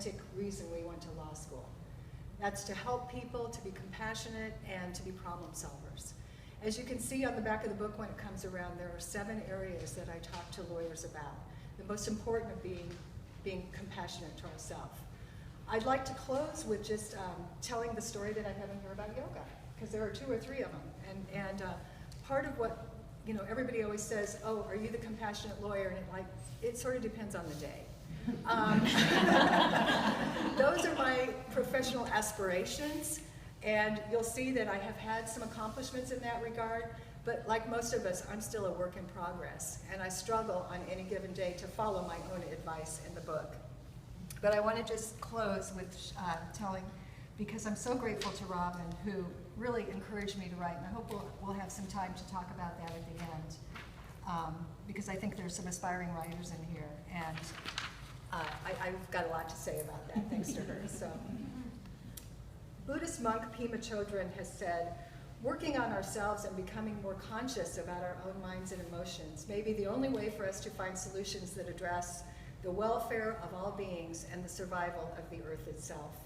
authentic reason we went to law school. That's to help people, to be compassionate, and to be problem solvers. As you can see on the back of the book when it comes around, there are 7 areas that I talk to lawyers about. The most important of being compassionate to ourselves. I'd like to close with just telling the story that I have in here about yoga, because there are 2 or 3 of them. And part of what, you know, everybody always says, oh, are you the compassionate lawyer? And it sort of depends on the day. Those are my professional aspirations, and you'll see that I have had some accomplishments in that regard, but like most of us, I'm still a work in progress, and I struggle on any given day to follow my own advice in the book. But I want to just close with telling, because I'm so grateful to Robin, who really encouraged me to write, and I hope we'll have some time to talk about that at the end, because I think there's some aspiring writers in here, and I've got a lot to say about that, thanks to her. So, Buddhist monk Pema Chodron has said, working on ourselves and becoming more conscious about our own minds and emotions may be the only way for us to find solutions that address the welfare of all beings and the survival of the earth itself.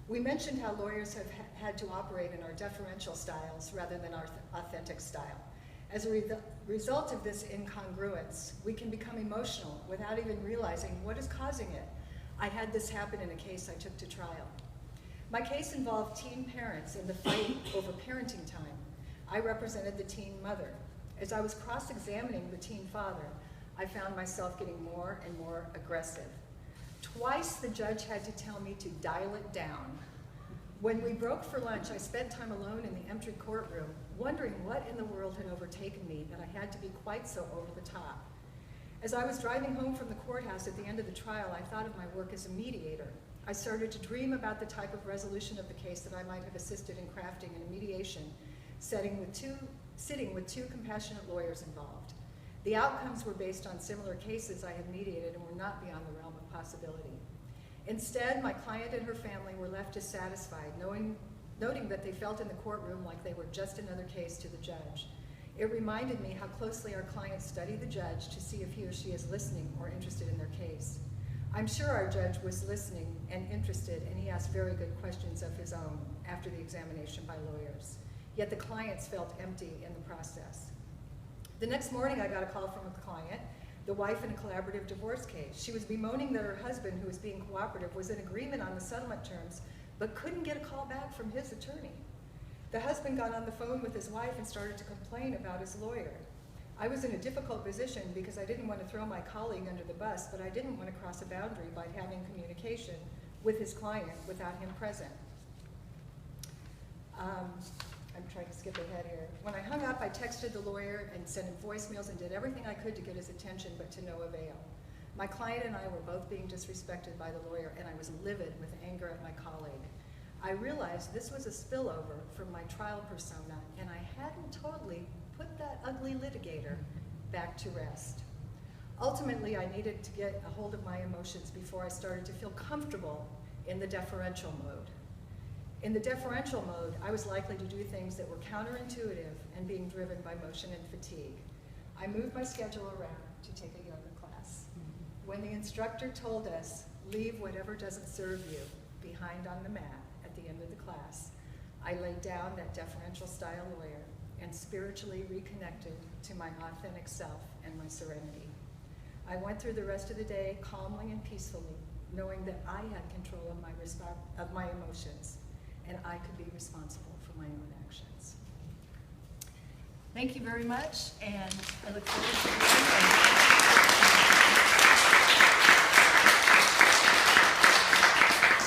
We mentioned how lawyers have had to operate in our deferential styles rather than our authentic style. As a result of this incongruence, we can become emotional without even realizing what is causing it. I had this happen in a case I took to trial. My case involved teen parents in the fight over parenting time. I represented the teen mother. As I was cross-examining the teen father, I found myself getting more and more aggressive. Twice the judge had to tell me to dial it down. When we broke for lunch, I spent time alone in the empty courtroom, wondering what in the world had overtaken me that I had to be quite so over the top. As I was driving home from the courthouse at the end of the trial, I thought of my work as a mediator. I started to dream about the type of resolution of the case that I might have assisted in crafting in a mediation sitting with 2 compassionate lawyers involved. The outcomes were based on similar cases I had mediated and were not beyond the realm of possibility. Instead, my client and her family were left dissatisfied, noting that they felt in the courtroom like they were just another case to the judge. It reminded me how closely our clients study the judge to see if he or she is listening or interested in their case. I'm sure our judge was listening and interested, and he asked very good questions of his own after the examination by lawyers. Yet the clients felt empty in the process. The next morning, I got a call from a client, the wife in a collaborative divorce case. She was bemoaning that her husband, who was being cooperative, was in agreement on the settlement terms, but couldn't get a call back from his attorney. The husband got on the phone with his wife and started to complain about his lawyer. I was in a difficult position because I didn't want to throw my colleague under the bus, but I didn't want to cross a boundary by having communication with his client without him present. I'm trying to skip ahead here. When I hung up, I texted the lawyer and sent him voicemails and did everything I could to get his attention, but to no avail. My client and I were both being disrespected by the lawyer, and I was livid with anger at my colleague. I realized this was a spillover from my trial persona, and I hadn't totally put that ugly litigator back to rest. Ultimately, I needed to get a hold of my emotions before I started to feel comfortable in the deferential mode. In the deferential mode, I was likely to do things that were counterintuitive and being driven by motion and fatigue. I moved my schedule around to take a yoga class. When the instructor told us, leave whatever doesn't serve you behind on the mat at the end of the class, I laid down that deferential style lawyer and spiritually reconnected to my authentic self and my serenity. I went through the rest of the day calmly and peacefully, knowing that I had control of my emotions, and I could be responsible for my own actions. Thank you very much, and I look forward to